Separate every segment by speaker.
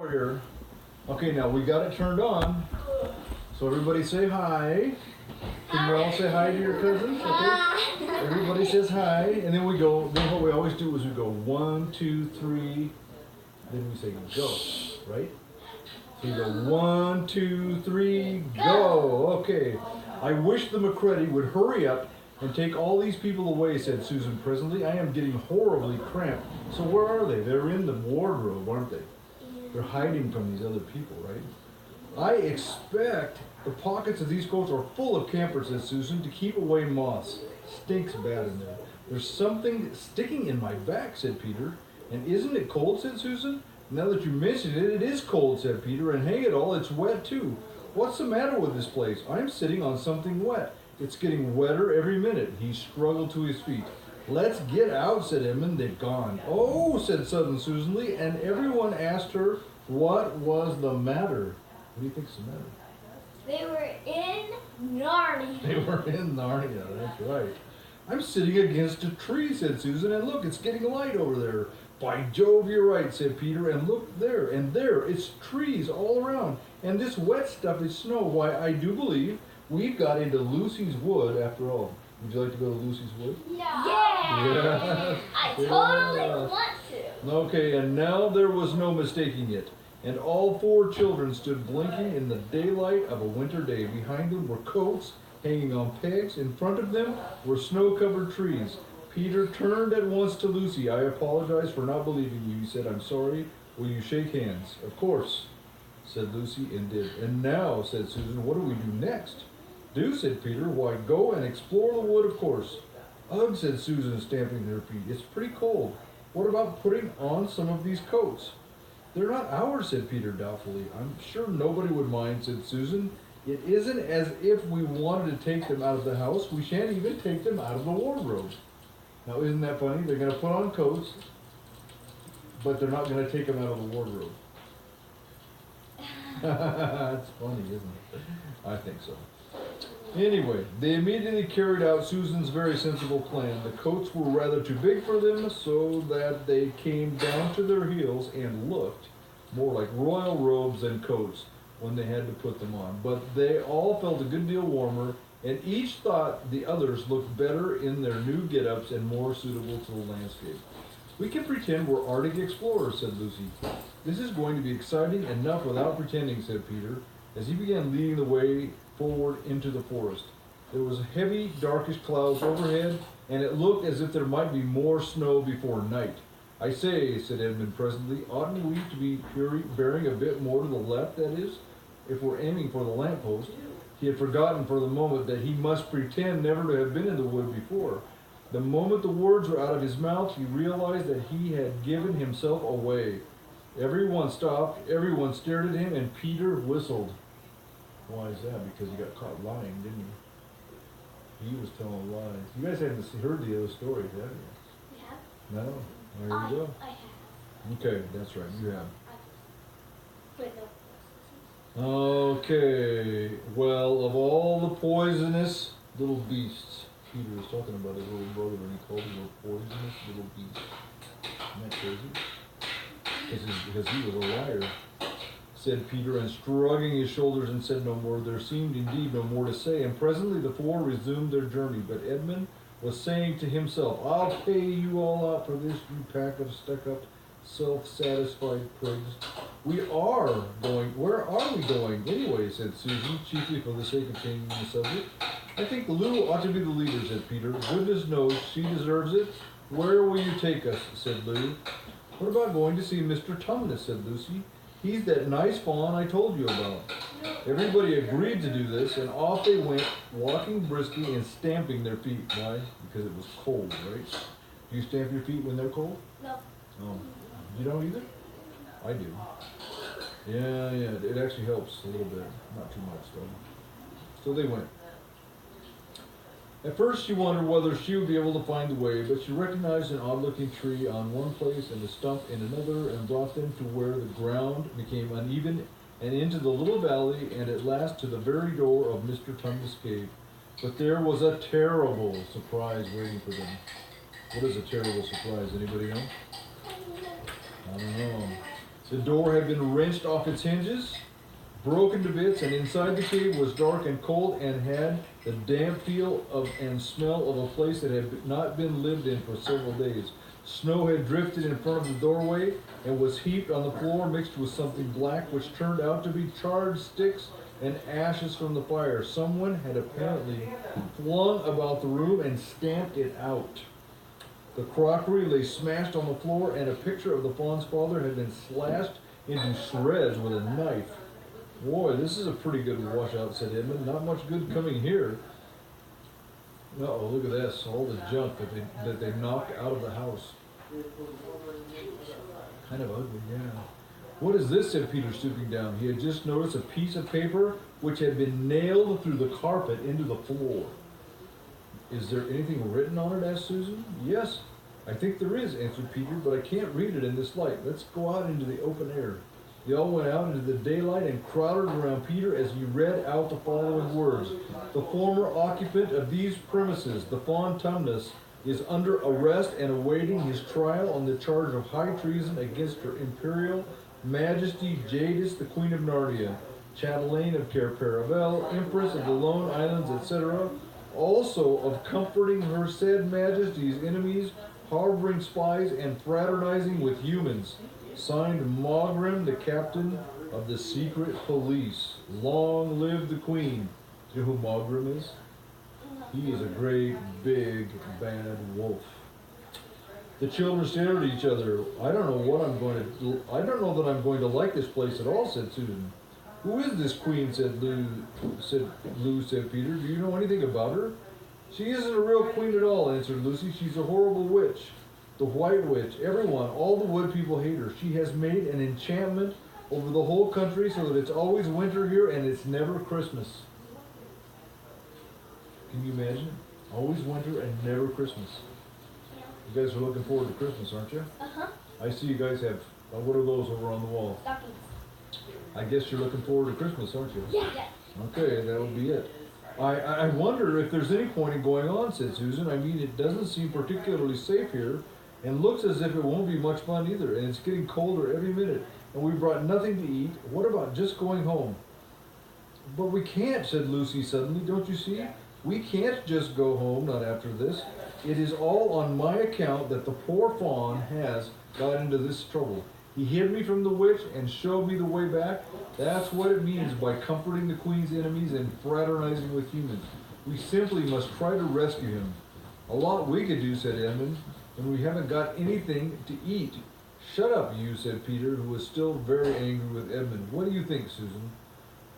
Speaker 1: over here. Okay, now we got it turned on. So everybody say hi. Can you all say hi to your cousins? Okay. Everybody says hi, and then we go. Then what we always do is we go 1, 2, 3. Then we say go, right? So you go 1, 2, 3, go. Okay. I wish the McCready would hurry up and take all these people away, said Susan presently. I am getting horribly cramped. So where are they? They're in the wardrobe, aren't they? They're hiding from these other people, right? I expect the pockets of these coats are full of camphor, said Susan, to keep away moths. Stinks bad in there. There's something sticking in my back, said Peter. And isn't it cold, said Susan. Now that you mention it, it is cold, said Peter, and hang it all, it's wet too. What's the matter with this place? I'm sitting on something wet. It's getting wetter every minute. He struggled to his feet. Let's get out, said Edmund. They've gone. Oh, said Southern Susan Lee, and everyone asked her what was the matter. What do you think's the matter?
Speaker 2: They were in Narnia.
Speaker 1: They were in Narnia, that's right. I'm sitting against a tree, said Susan, and look, it's getting light over there. By Jove, you're right, said Peter, and look there, and there, it's trees all around, and this wet stuff is snow. Why, I do believe we've got into Lucy's wood after all. Would you like to go to Lucy's wood?
Speaker 2: Yeah.
Speaker 1: Yes.
Speaker 2: I totally want to.
Speaker 1: Okay, and now there was no mistaking it. And all 4 children stood blinking in the daylight of a winter day. Behind them were coats hanging on pegs. In front of them were snow-covered trees. Peter turned at once to Lucy. I apologize for not believing you, he said. I'm sorry. Will you shake hands? Of course, said Lucy, and did. And now, said Susan, what do we do next? Do, said Peter. Why, go and explore the wood, of course. Ugh, said Susan, stamping her feet. It's pretty cold. What about putting on some of these coats? They're not ours, said Peter doubtfully. I'm sure nobody would mind, said Susan. It isn't as if we wanted to take them out of the house. We shan't even take them out of the wardrobe. Now, isn't that funny? They're going to put on coats, but they're not going to take them out of the wardrobe. That's funny, isn't it? I think so. Anyway, they immediately carried out Susan's very sensible plan. The coats were rather too big for them, so that they came down to their heels and looked more like royal robes than coats when they had to put them on. But they all felt a good deal warmer, and each thought the others looked better in their new get-ups and more suitable to the landscape. We can pretend we're Arctic explorers, said Lucy. This is going to be exciting enough without pretending, said Peter, as he began leading the way forward into the forest. There was heavy, darkish clouds overhead, and it looked as if there might be more snow before night. I say, said Edmund presently, oughtn't we to be bearing a bit more to the left, that is, if we're aiming for the lamppost? He had forgotten for the moment that he must pretend never to have been in the wood before. The moment the words were out of his mouth, he realized that he had given himself away. Everyone stopped, everyone stared at him, and Peter whistled. Why is that? Because he got caught lying, didn't he? He was telling lies. You guys haven't heard the other stories, have you?
Speaker 2: Yeah.
Speaker 1: No? There you go.
Speaker 2: I have.
Speaker 1: Okay, that's right, you have.
Speaker 2: Wait, no.
Speaker 1: Okay, well, of all the poisonous little beasts, Peter was talking about his little brother and he called him a poisonous little beast. Isn't that crazy? Because he was a liar, said Peter, and shrugging his shoulders and said no more. There seemed indeed no more to say, and presently the 4 resumed their journey. But Edmund was saying to himself, I'll pay you all out for this, you pack of stuck-up, self-satisfied prigs. We are going, where are we going anyway, said Susan, chiefly for the sake of changing the subject. I think Lou ought to be the leader, said Peter. Goodness knows she deserves it. Where will you take us, said Lou. What about going to see Mr. Tumnus, said Lucy. He's that nice fawn I told you about. Everybody agreed to do this, and off they went, walking briskly and stamping their feet. Why? Because it was cold, right? Do you stamp your feet when they're cold?
Speaker 2: No.
Speaker 1: Oh, you don't either? I do. Yeah, it actually helps a little bit. Not too much, though. So they went. At first she wondered whether she would be able to find the way, but she recognized an odd-looking tree on one place and a stump in another, and brought them to where the ground became uneven, and into the little valley, and at last to the very door of Mr. Tumnus' cave. But there was a terrible surprise waiting for them. What is a terrible surprise? Anybody know? I don't know. The door had been wrenched off its hinges, broken to bits, and inside the cave was dark and cold and had the damp feel of and smell of a place that had not been lived in for several days. Snow had drifted in front of the doorway and was heaped on the floor, mixed with something black, which turned out to be charred sticks and ashes from the fire. Someone had apparently flung about the room and stamped it out. The crockery lay smashed on the floor, and a picture of the fawn's father had been slashed into shreds with a knife. Boy, this is a pretty good washout, said Edmund. Not much good coming here. Uh-oh, look at this. All the junk that they knocked out of the house. Kind of ugly, yeah. What is this? Said Peter, stooping down. He had just noticed a piece of paper which had been nailed through the carpet into the floor. Is there anything written on it? Asked Susan. Yes, I think there is, answered Peter, but I can't read it in this light. Let's go out into the open air. They all went out into the daylight and crowded around Peter as he read out the following words. The former occupant of these premises, the Fawn Tumnus, is under arrest and awaiting his trial on the charge of high treason against her Imperial Majesty Jadis, the Queen of Narnia, chatelaine of Cair Paravel, Empress of the Lone Islands, etc., also of comforting her said Majesty's enemies, harboring spies, and fraternizing with humans. Signed, Mogrim, the captain of the secret police. Long live the Queen. Do you know who Mogrim is? He is a great, big, bad wolf. The children stared at each other. I don't know that I'm going to like this place at all, said Susan. Who is this queen? Said Peter. Do you know anything about her? She isn't a real queen at all, answered Lucy. She's a horrible witch. The White Witch. Everyone, all the wood people hate her. She has made an enchantment over the whole country so that it's always winter here and it's never Christmas. Can you imagine? Always winter and never Christmas. You guys are looking forward to Christmas, aren't you?
Speaker 2: Uh-huh.
Speaker 1: I see you guys have, what are those over on the wall?
Speaker 2: Stockings.
Speaker 1: I guess you're looking forward to Christmas, aren't you?
Speaker 2: Yeah.
Speaker 1: Okay, that'll be it. I wonder if there's any point in going on, said Susan. I mean, it doesn't seem particularly safe here, and looks as if it won't be much fun either, and it's getting colder every minute, and we brought nothing to eat. What about just going home? But we can't, said Lucy suddenly. Don't you see? We can't just go home, not after this. It is all on my account that the poor fawn has got into this trouble. He hid me from the witch and showed me the way back. That's what it means by comforting the Queen's enemies and fraternizing with humans. We simply must try to rescue him. A lot we could do, said Edmund, and we haven't got anything to eat. Shut up, you, said Peter, who was still very angry with Edmund. What do you think, Susan?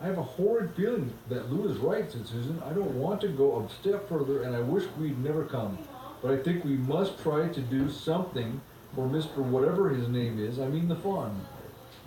Speaker 1: I have a horrid feeling that Lou is right, said Susan. I don't want to go a step further, and I wish we'd never come. But I think we must try to do something for Mr. Whatever his name is, I mean the fawn.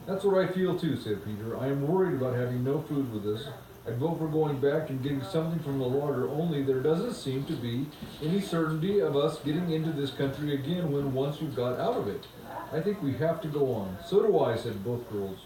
Speaker 1: That's what I feel too, said Peter. I am worried about having no food with us. I'd vote for going back and getting something from the larder, only there doesn't seem to be any certainty of us getting into this country again when once you've got out of it. I think we have to go on. So do I, said both girls.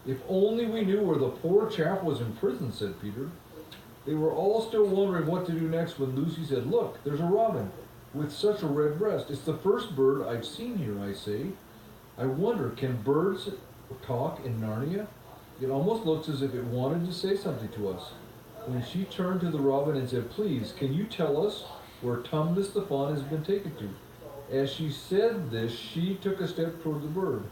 Speaker 1: If only we knew where the poor chap was in prison, said Peter. They were all still wondering what to do next when Lucy said, Look, there's a robin with such a red breast. It's the first bird I've seen here, I say. I wonder, can birds talk in Narnia? It almost looks as if it wanted to say something to us. When she turned to the robin and said, Please, can you tell us where Tumnus the fawn has been taken to? As she said this, she took a step toward the bird.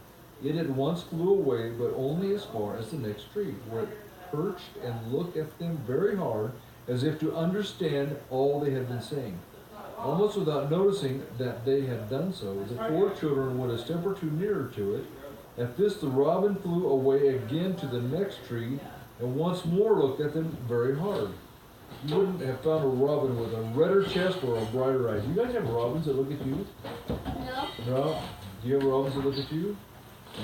Speaker 1: It at once flew away, but only as far as the next tree, where it perched and looked at them very hard, as if to understand all they had been saying. Almost without noticing that they had done so, the four children went a step or two nearer to it. At this, the robin flew away again to the next tree, and once more looked at them very hard. You wouldn't have found a robin with a redder chest or a brighter eye. Do you guys have robins that look at you?
Speaker 2: No.
Speaker 1: No? Do you have robins that look at you?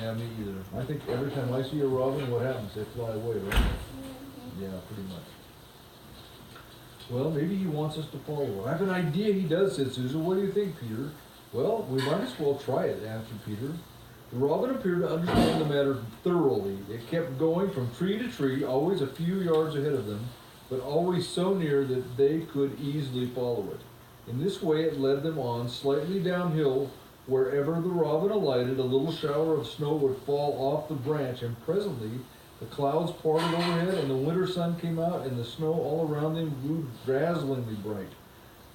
Speaker 1: Yeah, me either. I think every time I see a robin, what happens? They fly away, right? Yeah, pretty much. Well, maybe he wants us to follow. I have an idea he does, said Susan. What do you think, Peter? Well, we might as well try it, answered Peter. The robin appeared to understand the matter thoroughly. It kept going from tree to tree, always a few yards ahead of them, but always so near that they could easily follow it. In this way it led them on, slightly downhill, Wherever the robin alighted, a little shower of snow would fall off the branch, and presently the clouds parted overhead, and the winter sun came out, and the snow all around them grew dazzlingly bright.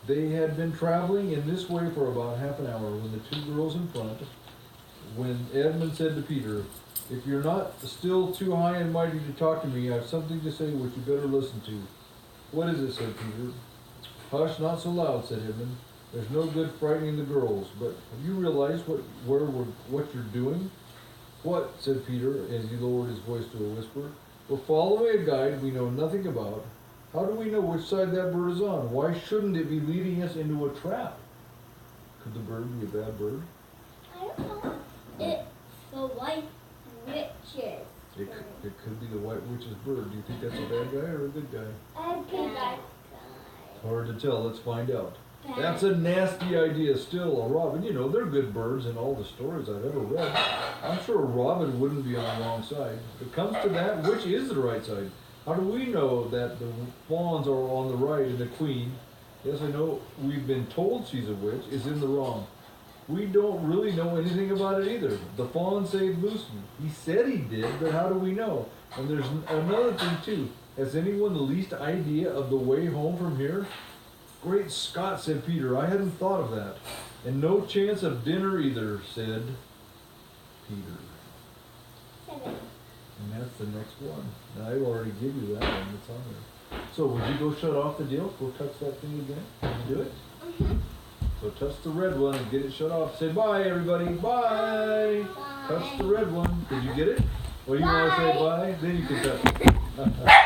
Speaker 1: They had been traveling in this way for about half an hour when the two girls in front, when Edmund said to Peter, "If you're not still too high and mighty to talk to me, I have something to say which you better listen to." "What is it?" said Peter. "Hush, not so loud," said Edmund. "There's no good frightening the girls, but have you realized what you're doing?" "What?" said Peter, as he lowered his voice to a whisper. "We're following a guide we know nothing about. How do we know which side that bird is on? Why shouldn't it be leading us into a trap?" Could the bird be a bad bird?
Speaker 2: I don't know. It's the white witch's bird.
Speaker 1: It could be the white witch's bird. Do you think that's a bad guy or a good guy?
Speaker 2: A good guy.
Speaker 1: Hard to tell. Let's find out.
Speaker 2: Bad.
Speaker 1: That's a nasty idea still. A robin, you know, they're good birds in all the stories I've ever read. I'm sure a robin wouldn't be on the wrong side. If it comes to that, which is the right side? How do we know that the fawns are on the right and the queen, yes, I know we've been told she's a witch, is in the wrong? We don't really know anything about it either. The fawn saved Lucy. He said he did, but how do we know? And there's another thing too. Has anyone the least idea of the way home from here? "Great Scott," said Peter, "I hadn't thought of that. And no chance of dinner either," said Peter.
Speaker 2: 7.
Speaker 1: And that's the next one. Now, I already give you that one. It's on there. So would you go shut off the deal? Go touch that thing again. Can you do it? So touch the red one and get it shut off. Say bye, everybody. Bye. Touch the red one. Did you get it? Or you want to say bye? Then you can touch it.